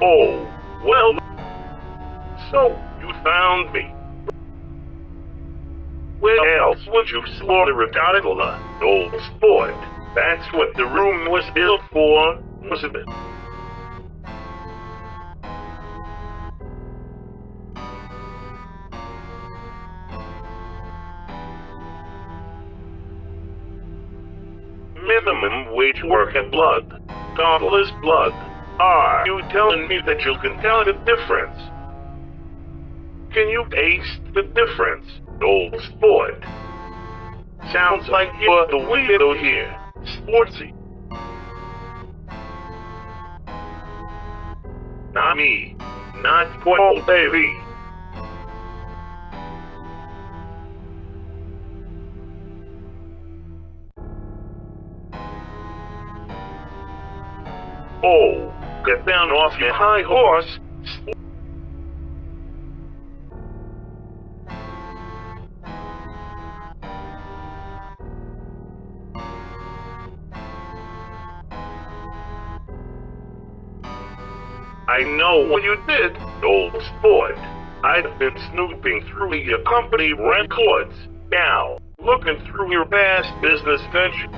Oh, well, so you found me. Where else would you slaughter a gondola, old sport? That's what the room was built for, wasn't it? Minimum wage work and blood. Gondola's blood. Are you telling me that you can tell the difference? Can you taste the difference, old sport? Sounds like you're the weirdo here, Sportsy. Not me. Not Paul, baby. Oh, get down off your high horse. I know what you did, old sport. I've been snooping through your company records. Now, looking through your past business ventures.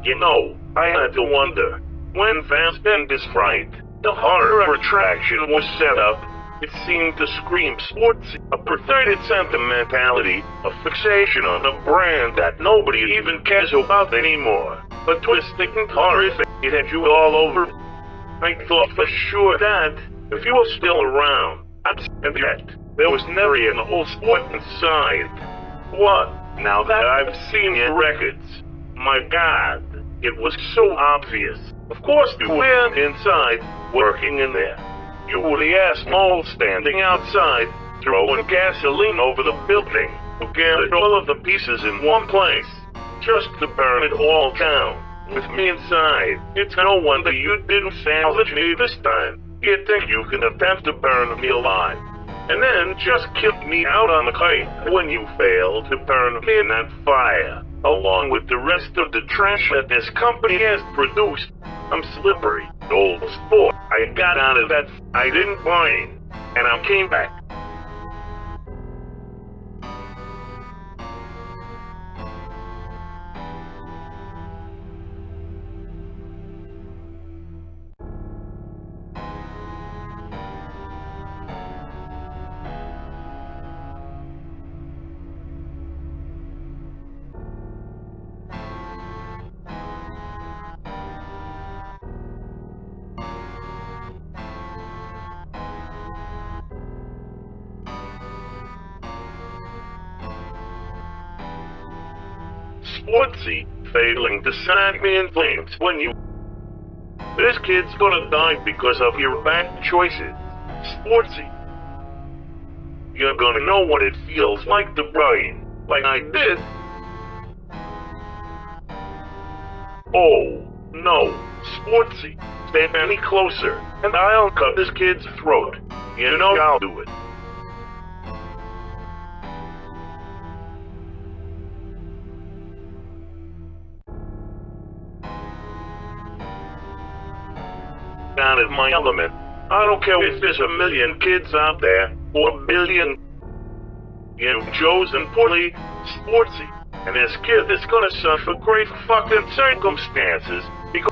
You know, I had to wonder, when Fast End is right, the horror attraction was set up, it seemed to scream sportsy, a perverted sentimentality, a fixation on a brand that nobody even cares about anymore. A twisting and horrific, it had you all over. I thought for sure that, if you were still around, and yet, there was never an old sport inside. What, now that I've seen your records? My God, it was so obvious. Of course you weren't inside, working in there. You were the asshole standing outside, throwing gasoline over the building, who gathered all of the pieces in one place, just to burn it all down. With me inside, it's no wonder you didn't salvage me this time. You'd think you can attempt to burn me alive, and then just kill me out on the kite when you fail to burn me in that fire, along with the rest of the trash that this company has produced. I'm slippery, old sport. I got out of that, I didn't whine, and I came back. Sportsy, failing to sag me in flames when you... This kid's gonna die because of your bad choices. Sportsy. You're gonna know what it feels like to brain, like I did. Oh, no, Sportsy. Stand any closer, and I'll cut this kid's throat. You know I'll do it. Out of my element. I don't care if there's a million kids out there, or a billion. You've chosen poorly, Sportsy, and this kid is gonna suffer great fucking circumstances because...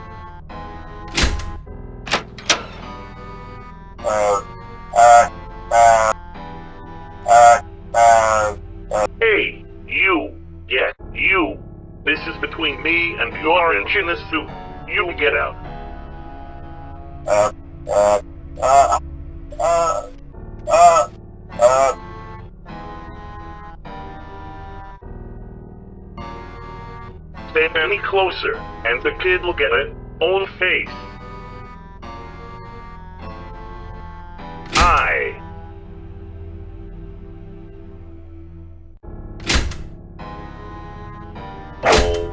Hey, you. Yeah, you. This is between me and you. you orange in a suit. You get out. Uh, uh, uh, uh, uh, uh. Step any closer, and the kid will get its own face. I. Oh.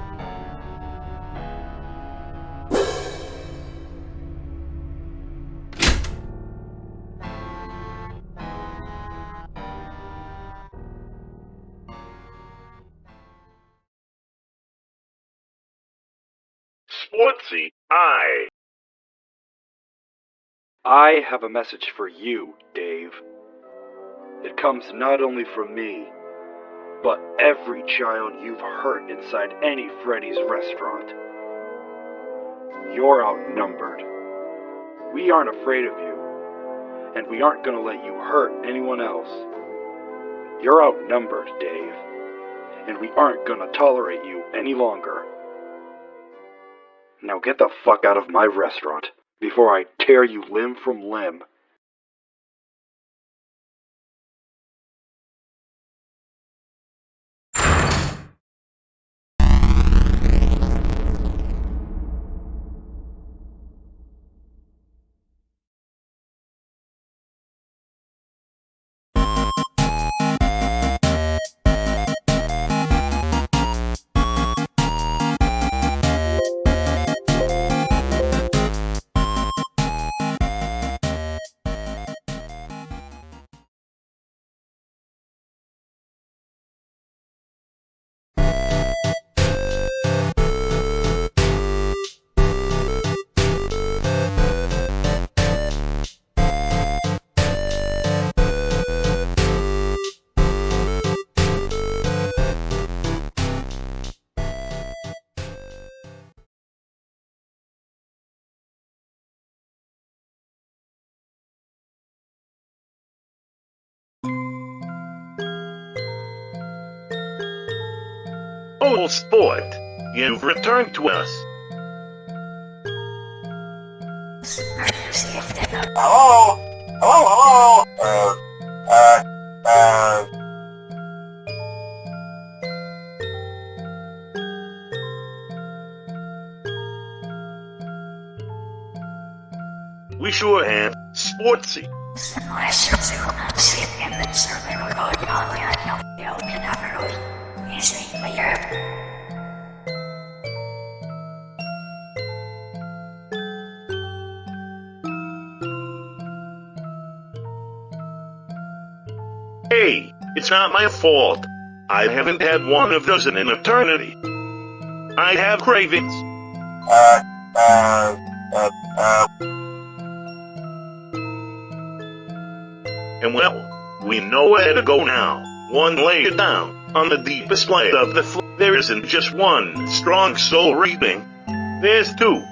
Sportsy, I have a message for you, Dave. It comes not only from me, but every child you've hurt inside any Freddy's restaurant. You're outnumbered. We aren't afraid of you, and we aren't gonna let you hurt anyone else. You're outnumbered, Dave, and we aren't gonna tolerate you any longer. Now get the fuck out of my restaurant before I tear you limb from limb. Oh, sport, you've returned to us. Hello? Hello, hello? We sure have Sportsy. Hey, it's not my fault. I haven't had one of those in an eternity. I have cravings. And well, we know where to go now. One layer down, on the deepest layer of the floor, there isn't just one strong soul reaping. There's two.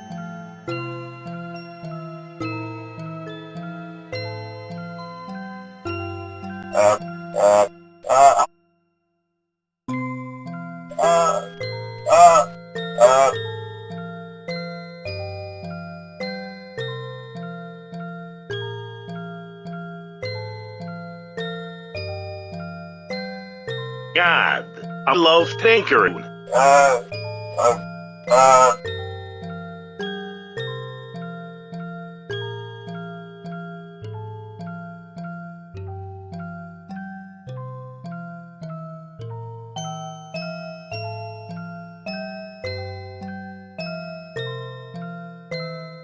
God, I love tinkering.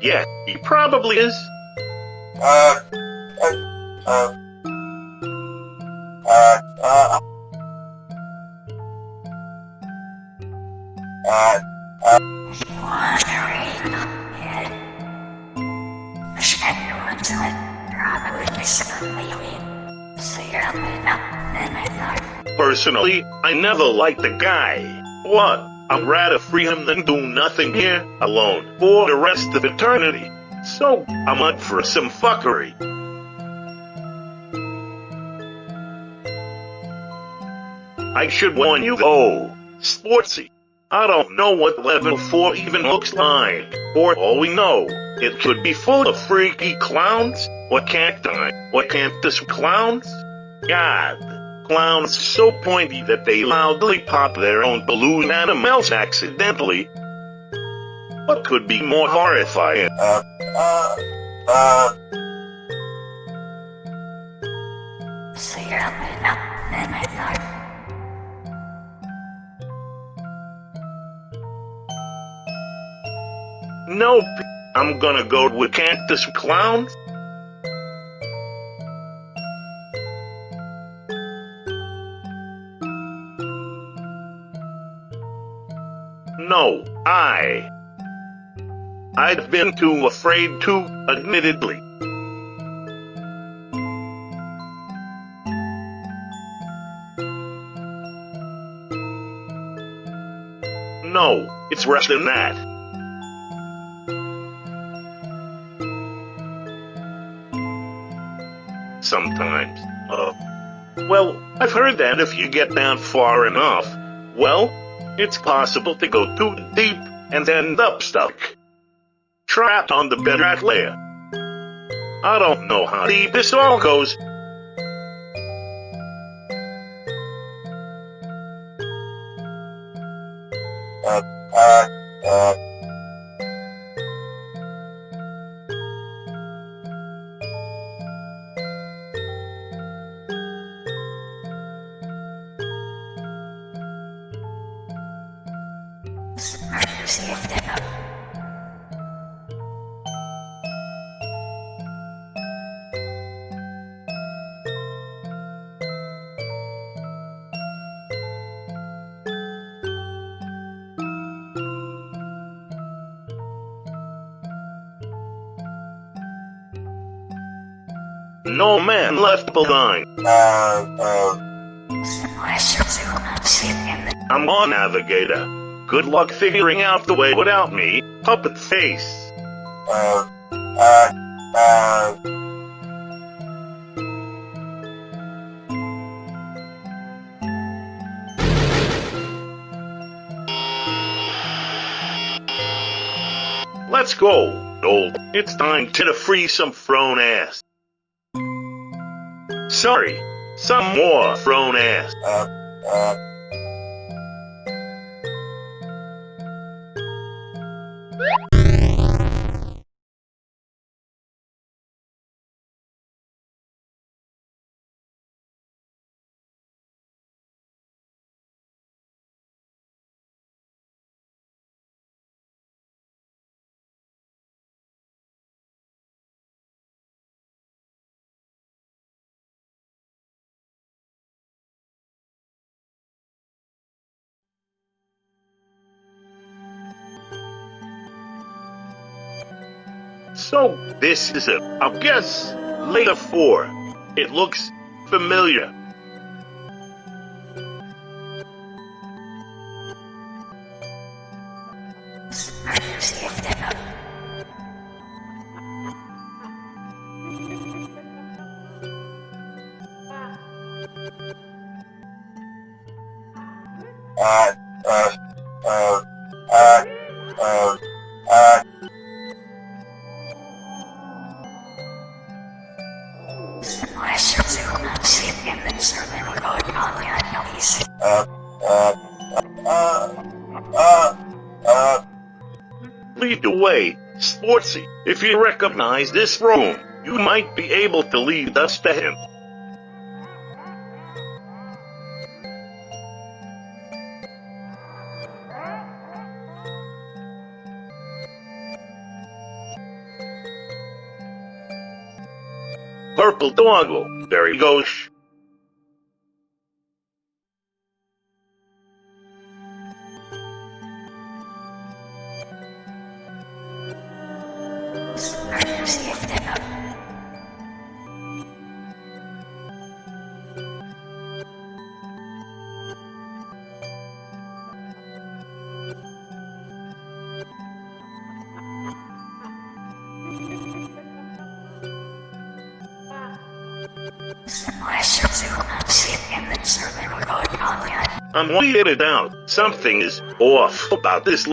Yeah, he probably is. Personally, I never liked the guy. What? I'd rather free him than do nothing here alone for the rest of eternity. So, I'm up for some fuckery. I should warn you though, Sportsy, I don't know what level 4 even looks like. For all we know, it could be full of freaky clowns, or cacti, or cactus clowns. God, clowns so pointy that they loudly pop their own balloon animals accidentally. What could be more horrifying? Nope, I'm gonna go with cactus clowns. No, I'd been too afraid to, admittedly. No, it's worse than that. Sometimes. Well, I've heard that if you get down far enough, well, it's possible to go too deep and end up stuck. Trapped on the bedrock layer. I don't know how deep this all goes. No man left behind. I'm on, Navigator. Good luck figuring out the way without me, puppet face. Let's go, old. It's time to free some thrown ass. Sorry, some more thrown ass. So, this is it. I guess layer 4. It looks familiar. Lead the way, Sportsy. If you recognize this room, you might be able to lead us to him. Purple doggo. There he goes. I'm weirded out. Something is off about this.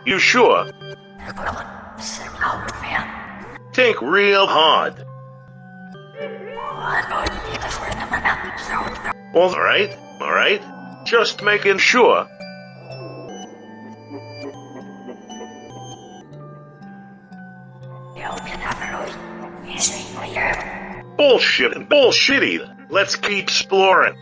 You sure? Think real hard. Alright. Just making sure. Bullshit and bullshitty. Let's keep exploring.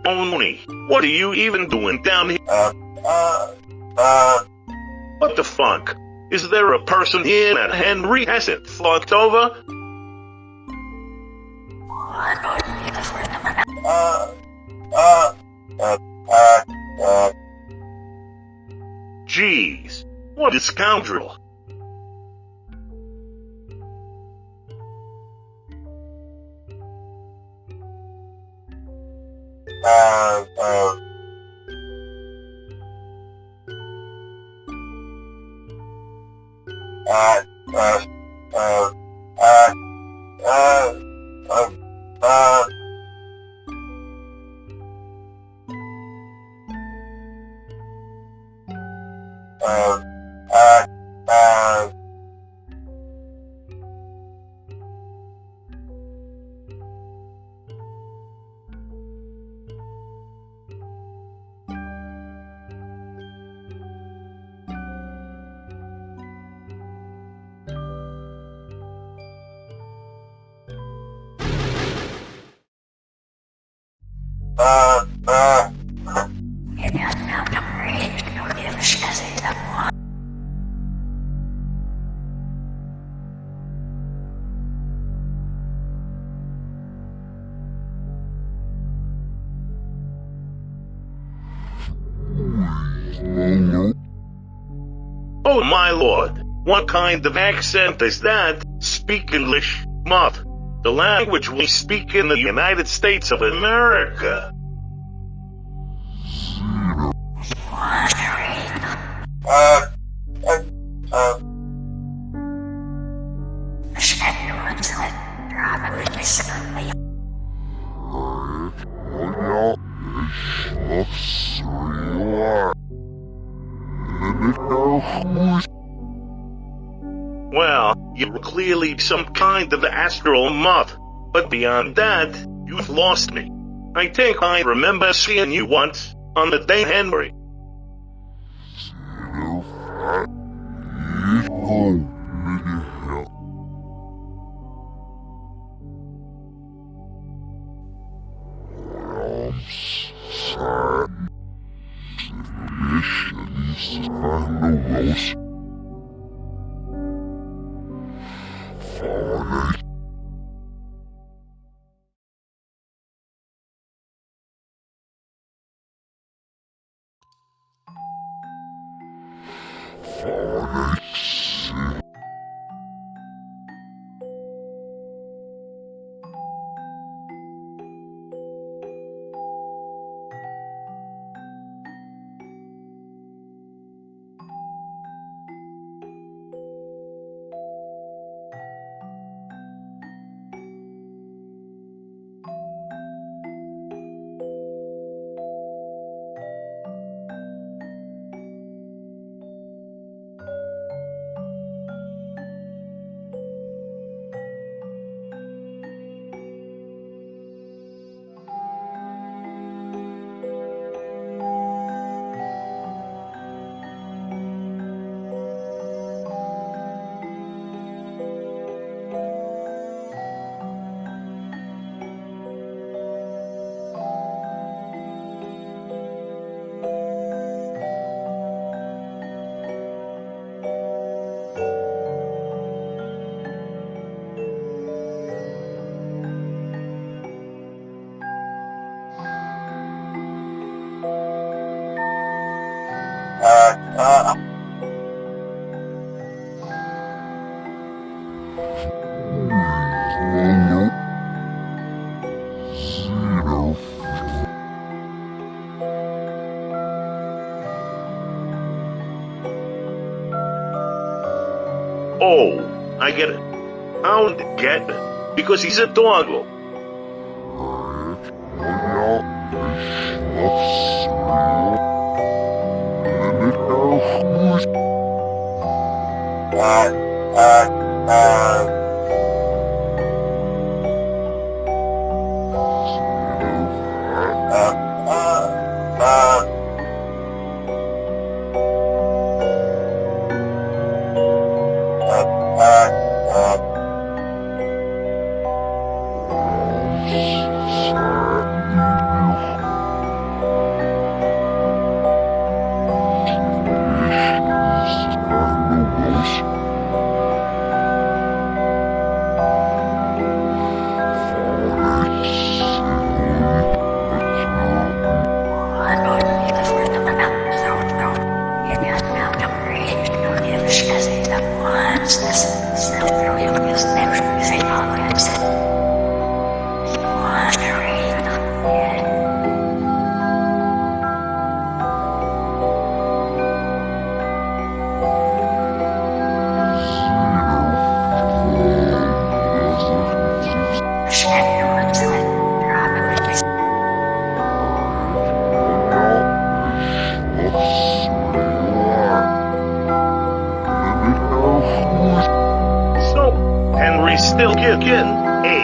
Only, what are you even doing down here? What the fuck? Is there a person here that Henry hasn't fucked over? Jeez, what a scoundrel. Oh my lord, what kind of accent is that? Speak English, mutt. The language we speak in the United States of America. Well, you're clearly some kind of astral mutt, but beyond that, you've lost me. I think I remember seeing you once, on the day Henry. Oh, I get it. I'll get it. Because he's a doggo. So, Henry's still kicking. Hey,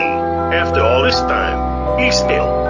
after all this time, he's still.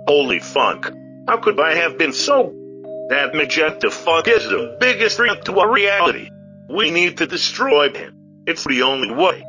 Holy fuck. How could I have been so... That magenta fuck is the biggest threat to our reality. We need to destroy him. It's the only way.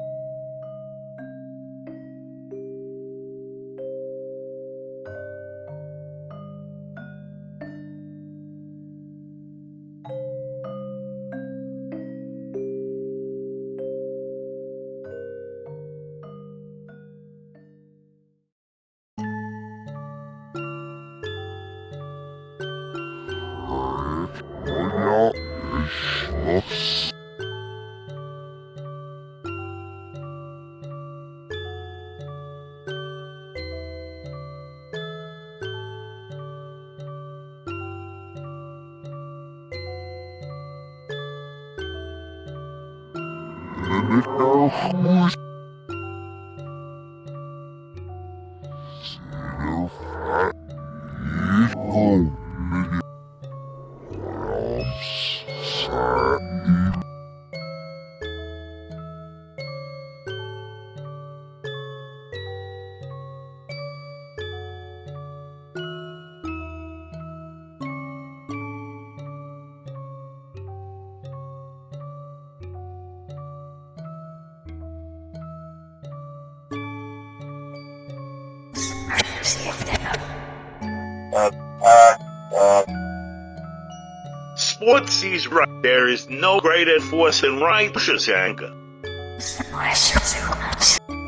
Sportsy's right. There is no greater force than righteous anger.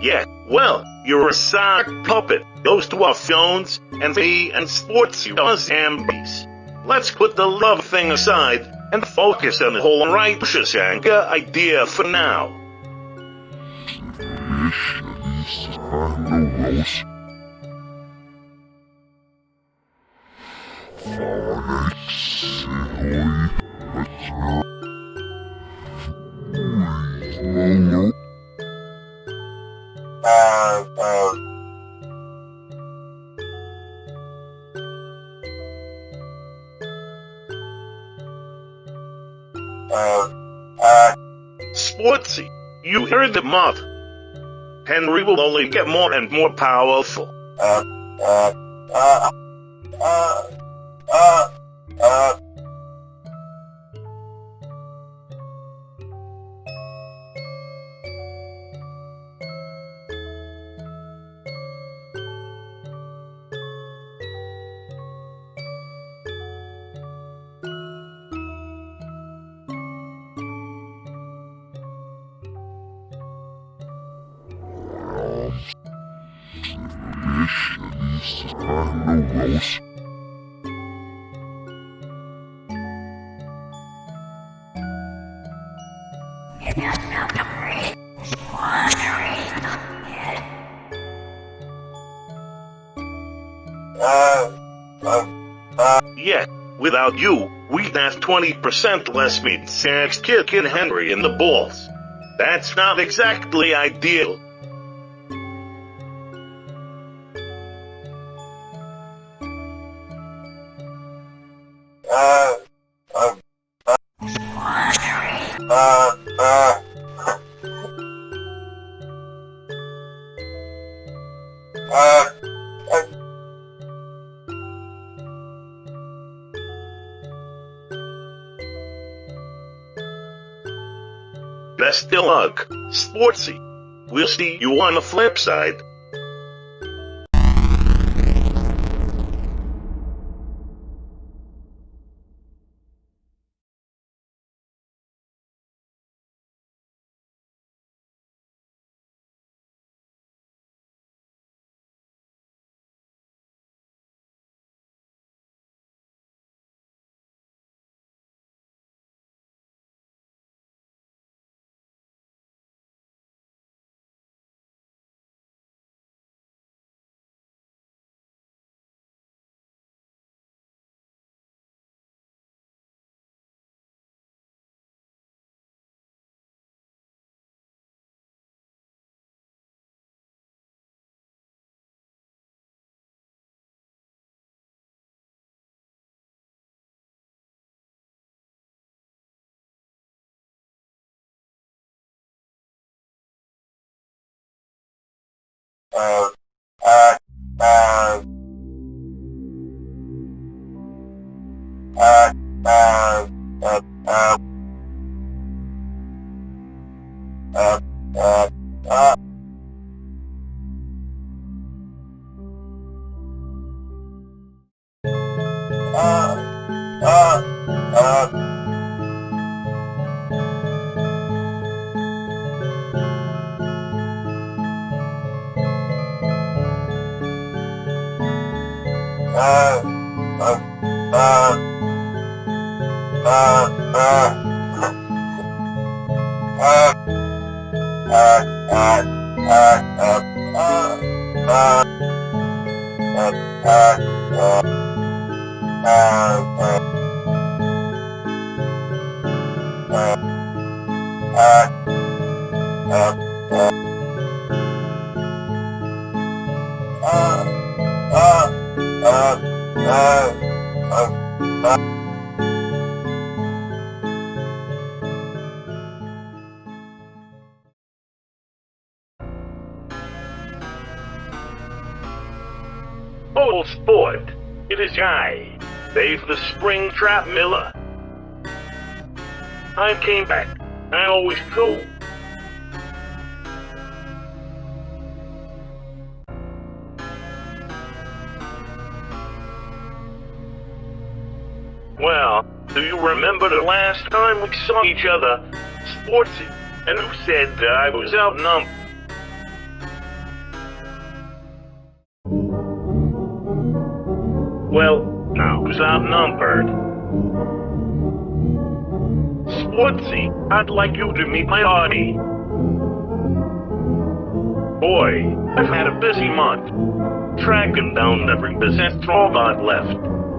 Yeah, well, you're a sock puppet. Those two are phones, and me and Sportsy are zombies. Let's put the love thing aside and focus on the whole righteous anger idea for now. Sportsy, you heard the mother. Henry will only get more and more powerful. Yet, without you, we'd have 20% less meat sacks kicking Henry in the balls. That's not exactly ideal. Best of luck, Sportsy. We'll see you on the flip side. Old sport, it is I, Dave the Springtrap Miller. I came back. I always do. Well, do you remember the last time we saw each other, Sportsy, and who said that I was outnumbered? Well, I was outnumbered. sportsy, I'd like you to meet my Audie. Boy, I've had a busy month. Tracking down every possessed robot left.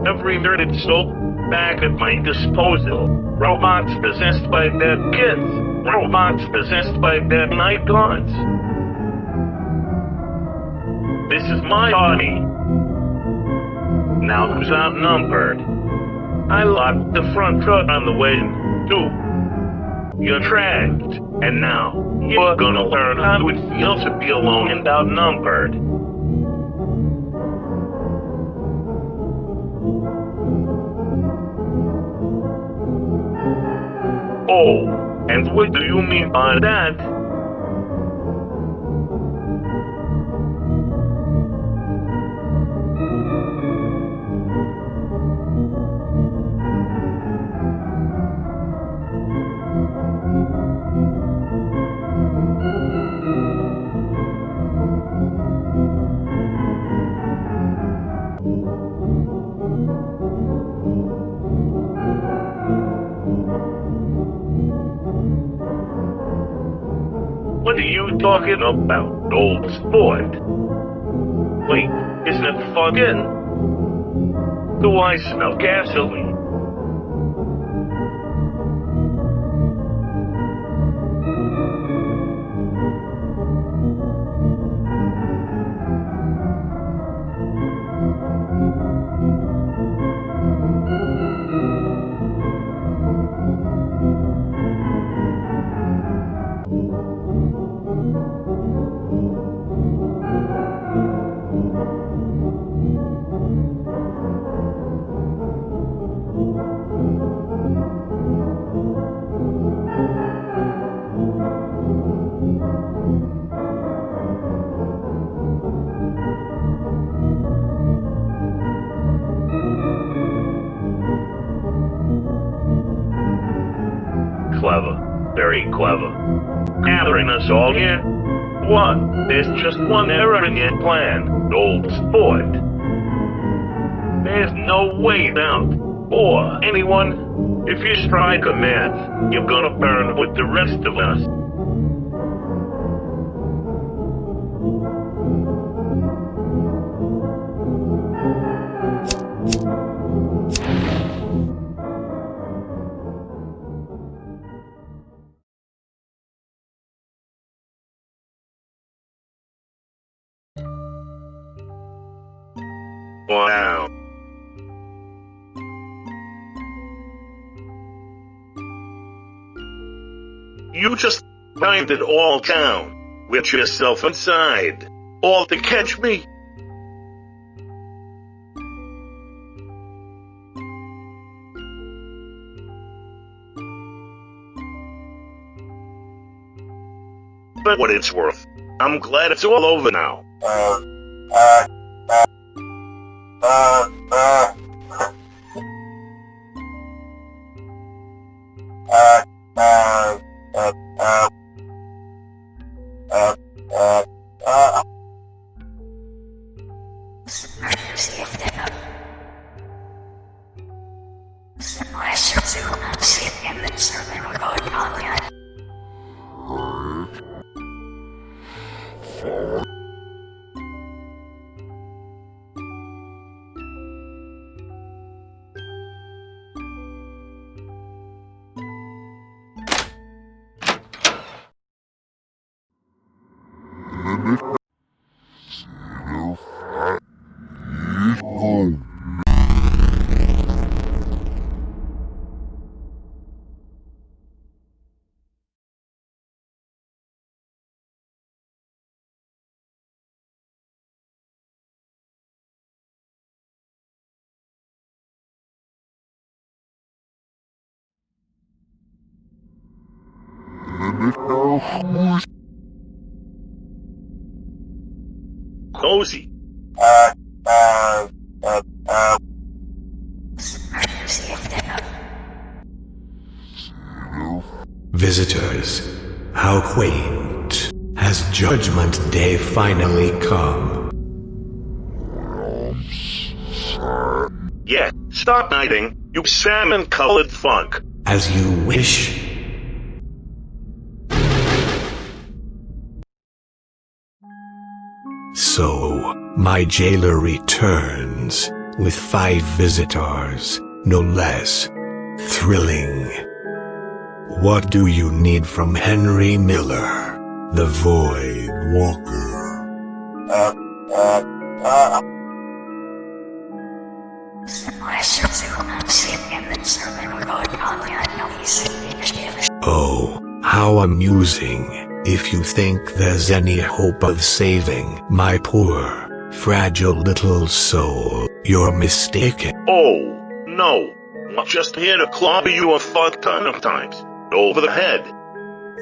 Every nerded soul back at my disposal. Robots possessed by dead kids. Robots possessed by dead night gods. This is my Audie. Now who's outnumbered? I locked the front foot on the way in, too. You're trapped, and now you're gonna learn how it feels to be alone and outnumbered. Oh, and what do you mean by that? What are you talking about, old sport? Wait, isn't it fucking? Do I smell gasoline? Clever. Very clever. Gathering us all here? What? There's just one error in your plan, old sport. There's no way out. Or anyone. If you strike a match, you're gonna burn with the rest of us. Wow. You just find it all down, with yourself inside, all to catch me. But what it's worth, I'm glad it's all over now. Cozy. Visitors, how quaint. Has Judgment Day finally come? Yeah, stop hiding, you salmon-colored funk. As you wish. So, my jailer returns, with 5 visitors, no less. Thrilling. What do you need from Henry Miller, the Void Walker? Oh, how amusing. If you think there's any hope of saving my poor, fragile little soul, you're mistaken. Oh, no. I'm just here to clobber you a fuck ton of times. Over the head.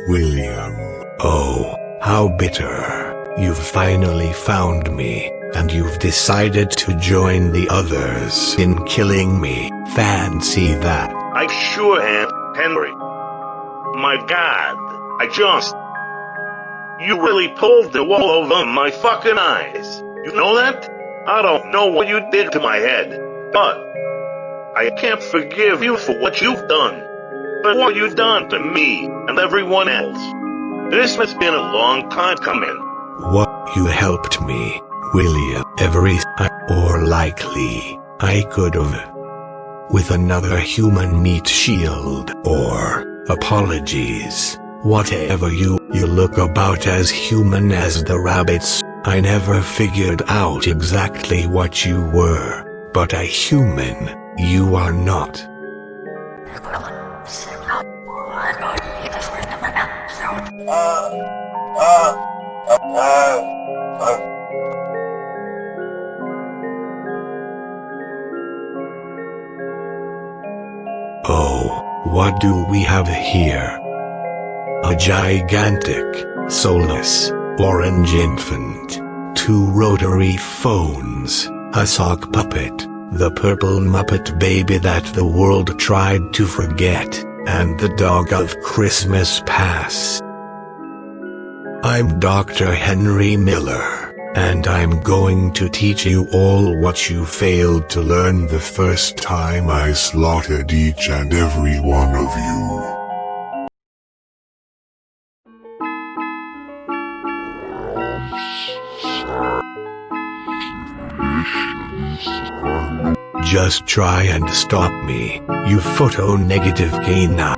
William. Oh, how bitter. You've finally found me, and you've decided to join the others in killing me. Fancy that. I sure am, Henry. My God, you really pulled the wool over my fucking eyes. You know that? I don't know what you did to my head, but I can't forgive you for what you've done. But what you've done to me and everyone else. This has been a long time coming. What you helped me, William, every time, or likely, I could've. With another human meat shield, or apologies. Whatever you look about as human as the rabbits. I never figured out exactly what you were, but a human, you are not. Oh, what do we have here? A gigantic, soulless, orange infant, 2 rotary phones, a sock puppet, the purple Muppet baby that the world tried to forget, and the dog of Christmas past. I'm Dr. Henry Miller, and I'm going to teach you all what you failed to learn the first time I slaughtered each and every one of you. Just try and stop me, you photo-negative gaina.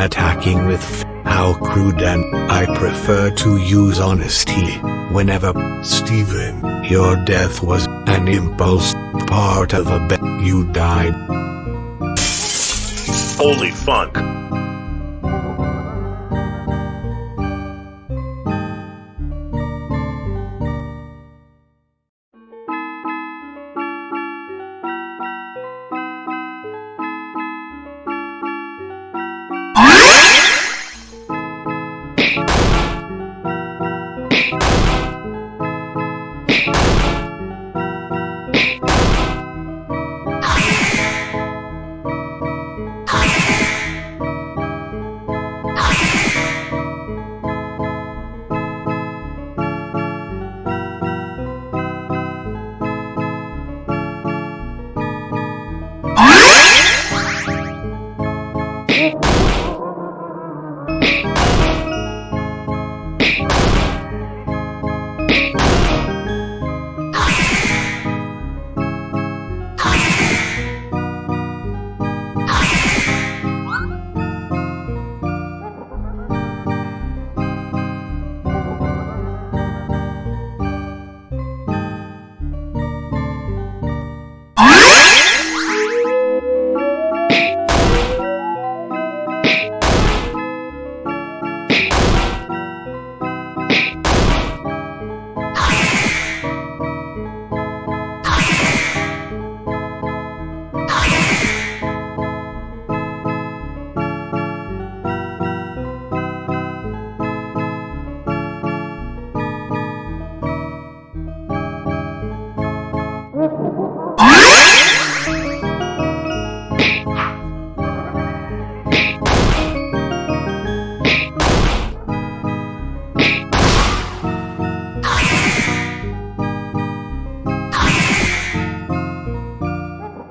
attacking with how crude, and I prefer to use honesty whenever. Steven, your death was an impulse, part of a bet. You died. Holy fuck.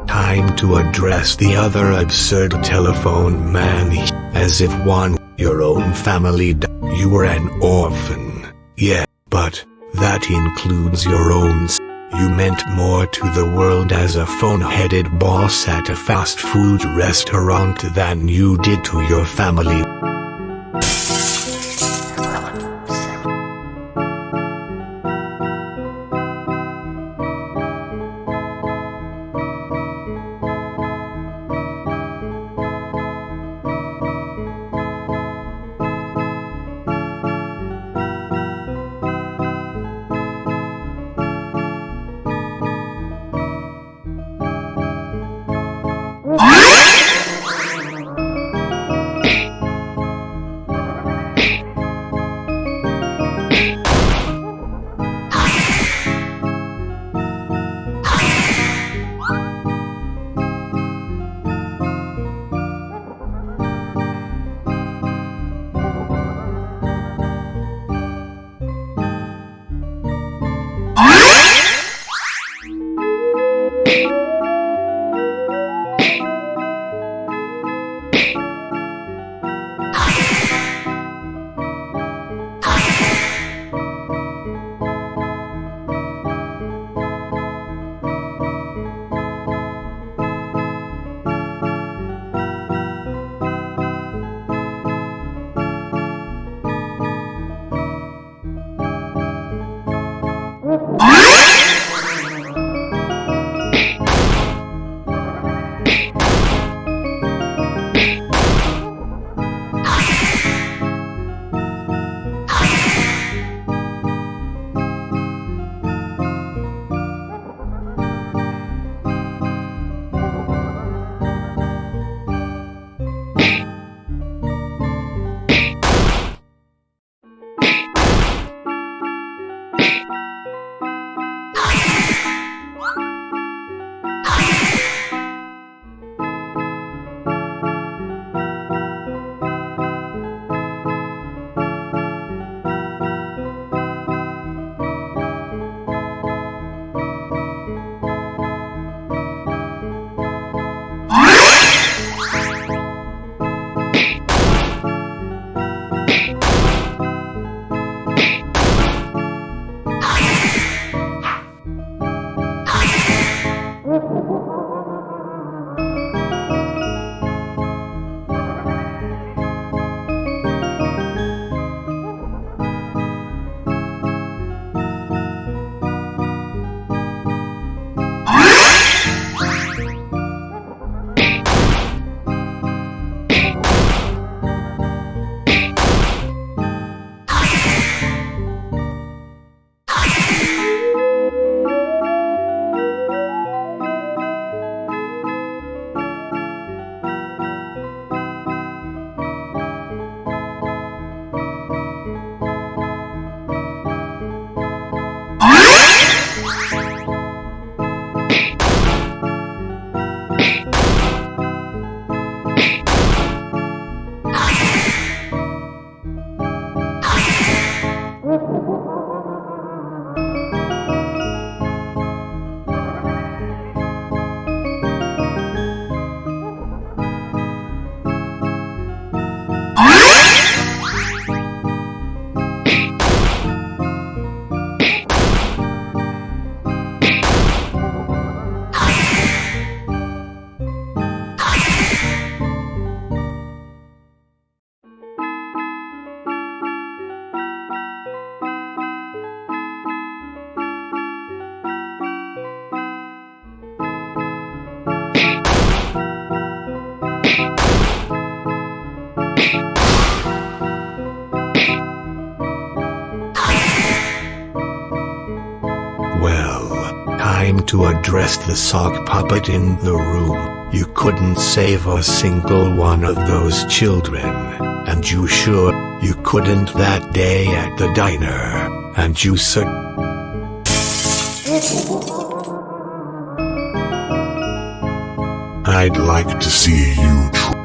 Time to address the other absurd telephone man. As if one, your own family you were an orphan. Yeah, but that includes your own. You meant more to the world as a phone-headed boss at a fast food restaurant than you did to your family. time to address the sock puppet in the room. You couldn't save a single one of those children. And you sure you couldn't that day at the diner. And you said, I'd like to see you try.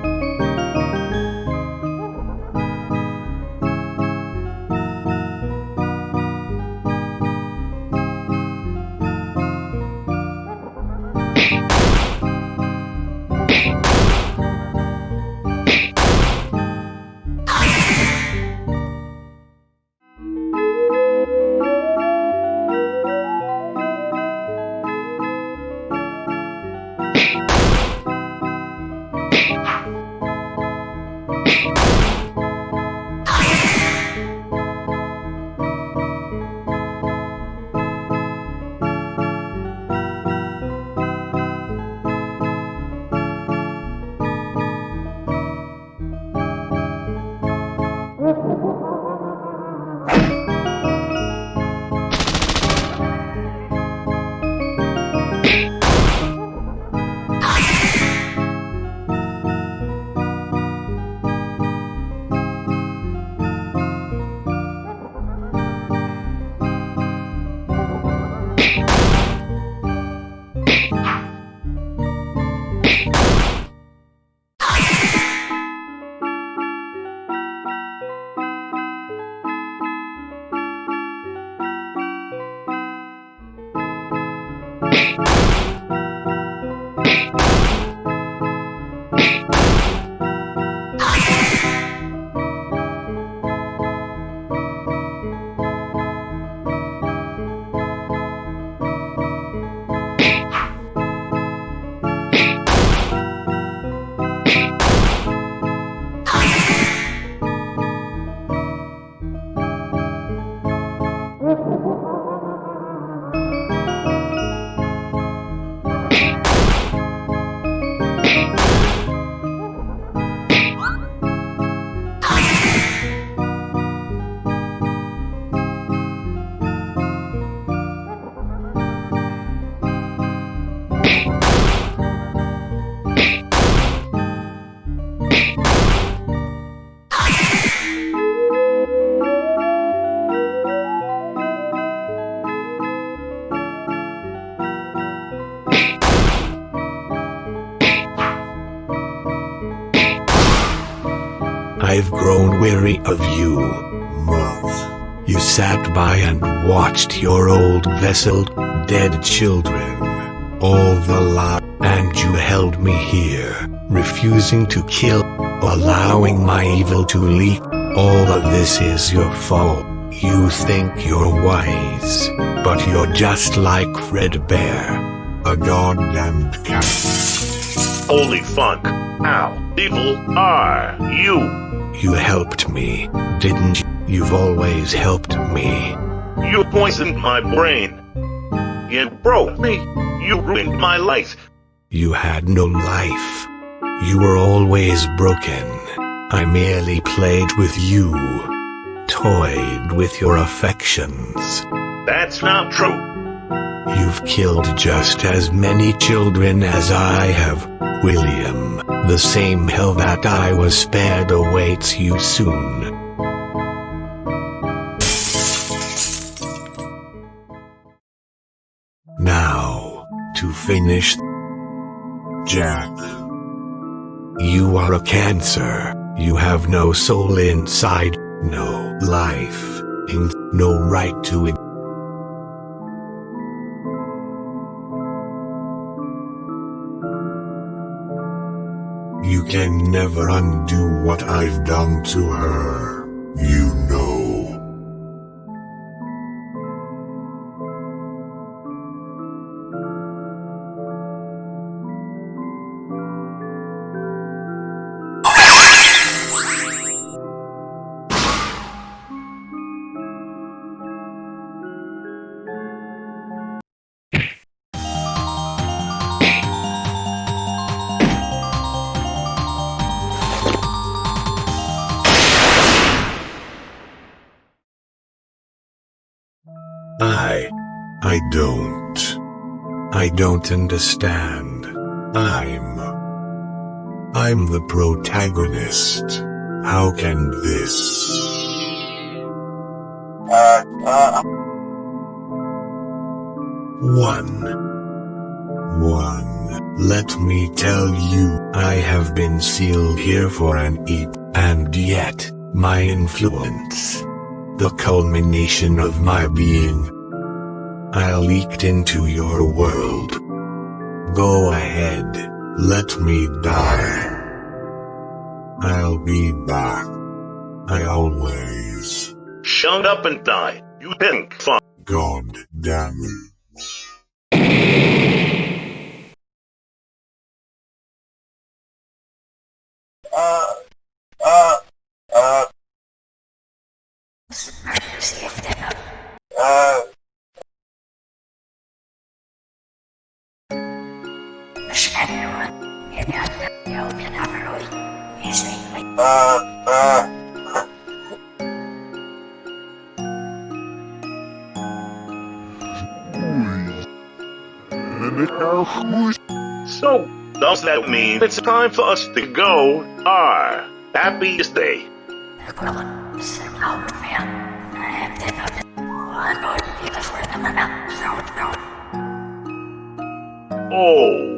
I've grown weary of you. Month. You sat by and watched your old vesseled, dead children. All the lot, and you held me here, refusing to kill, allowing my evil to leak. All of this is your fault. You think you're wise, but you're just like Fredbear. A goddamned cat. Holy fuck. How evil are you? You helped me, didn't you? You've always helped me. You poisoned my brain. You broke me. You ruined my life. You had no life. You were always broken. I merely played with you, toyed with your affections. That's not true. You've killed just as many children as I have, William. The same hell that I was spared awaits you soon. Now, to finish, Jack. you are a cancer. You have no soul inside, no life, and no right to it. You can never undo what I've done to her. You know. I don't. I don't understand. I'm the protagonist. How can this? One. Let me tell you, I have been sealed here for an eep, and yet, my influence, the culmination of my being, I leaked into your world. Go ahead, let me die. I'll be back. I always. Shut up and die, you pink fuck. God damn it. So, does that mean it's time for us to go? Happy stay. Oh.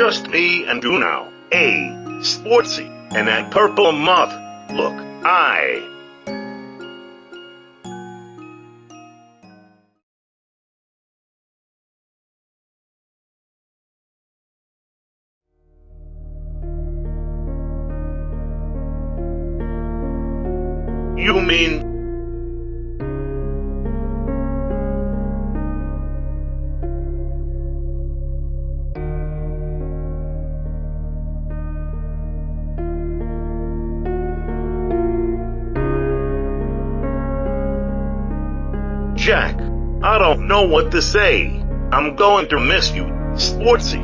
just me and you now. Hey, Sportsy, and that purple moth. Look, You mean... Jack, I don't know what to say. I'm going to miss you, Sportsy.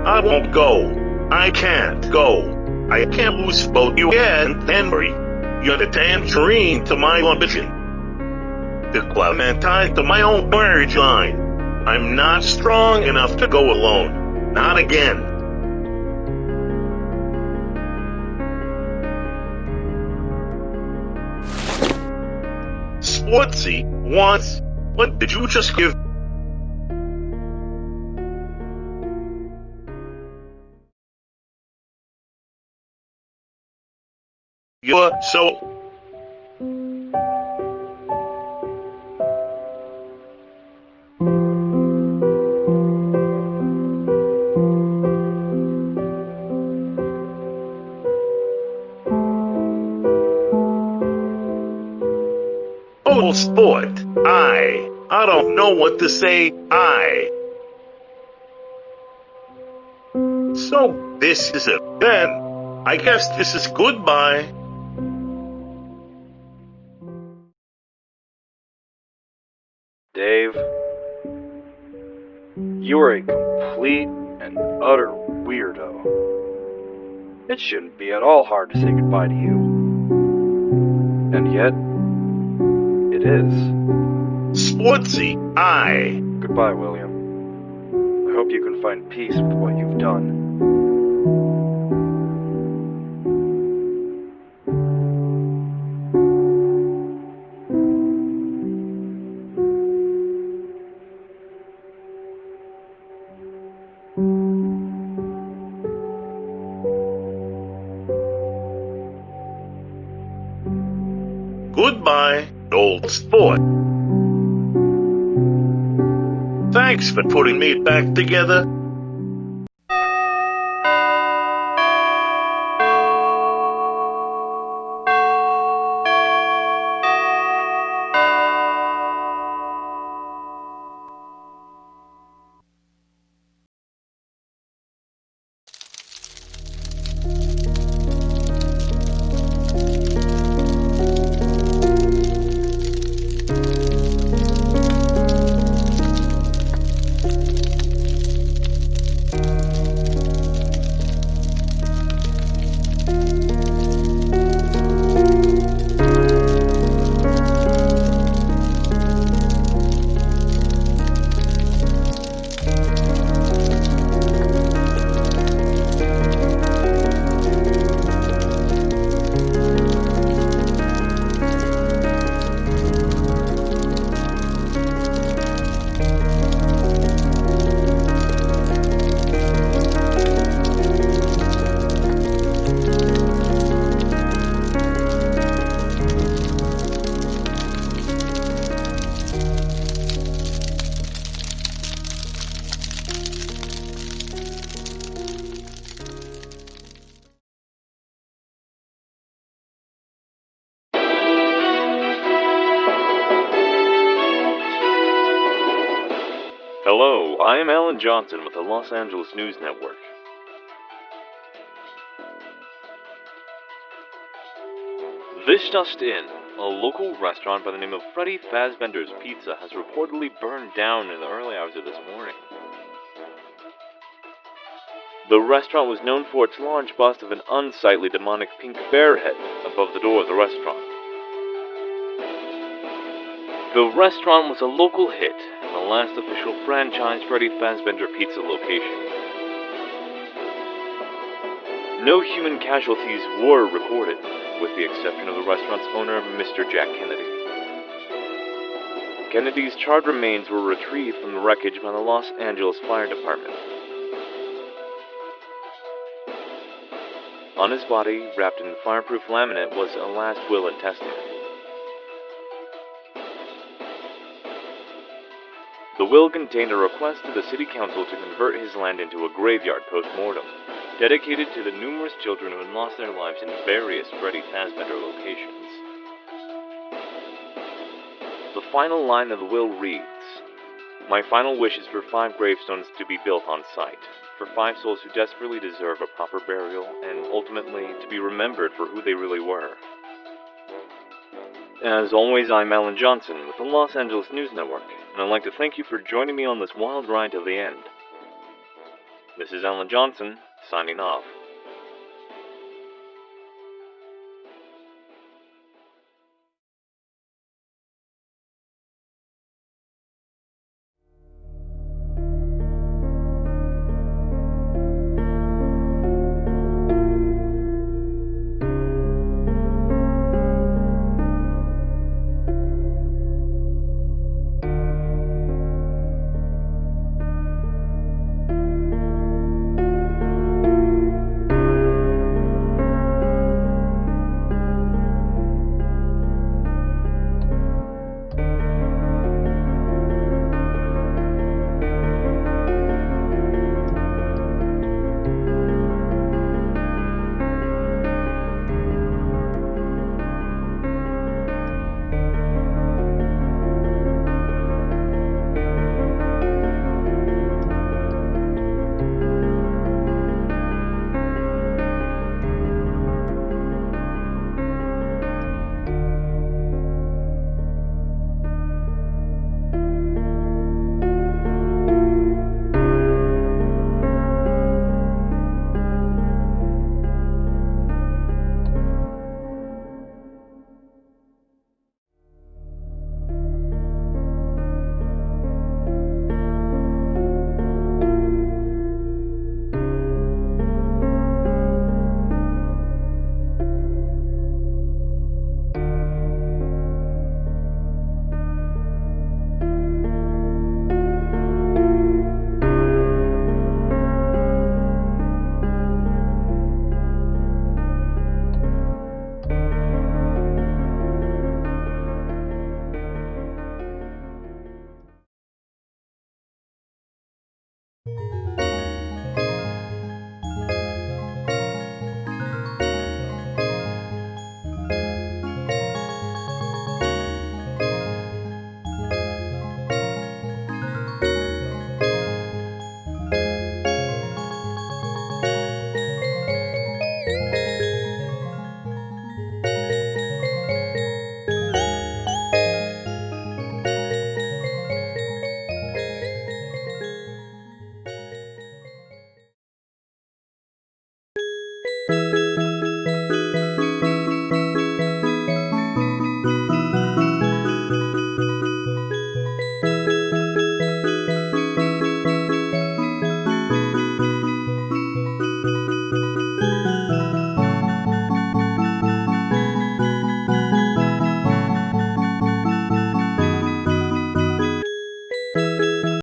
I won't go. I can't go. I can't lose both you and Henry. You're the tangerine to my ambition. The clementine to my own marriage line. I'm not strong enough to go alone. Not again. Sportsy wants... What did you just give? You're so... Oh, sport. I don't know what to say. So, this is it then. I guess this is goodbye. Dave, you are a complete and utter weirdo. It shouldn't be at all hard to say goodbye to you. And yet, it is. Sportsy, Goodbye, William. I hope you can find peace with what you've done. Goodbye, old sport. Thanks for putting me back together. Hello, I am Alan Johnson with the Los Angeles News Network. This just in, a local restaurant by the name of Freddy Fazbender's Pizza has reportedly burned down in the early hours of this morning. The restaurant was known for its large bust of an unsightly demonic pink bear head above the door of the restaurant. The restaurant was a local hit and the last official franchised Freddy Fazbender Pizza location. No human casualties were recorded, with the exception of the restaurant's owner, Mr. Jack Kennedy. Kennedy's charred remains were retrieved from the wreckage by the Los Angeles Fire Department. On his body, wrapped in fireproof laminate, was a last will and testament. The will contained a request to the city council to convert his land into a graveyard post-mortem, dedicated to the numerous children who had lost their lives in various Freddy Fazbear locations. The final line of the will reads, "My final wish is for 5 gravestones to be built on site, for 5 souls who desperately deserve a proper burial, and ultimately to be remembered for who they really were." As always, I'm Alan Johnson with the Los Angeles News Network, and I'd like to thank you for joining me on this wild ride to the end. This is Alan Johnson, signing off.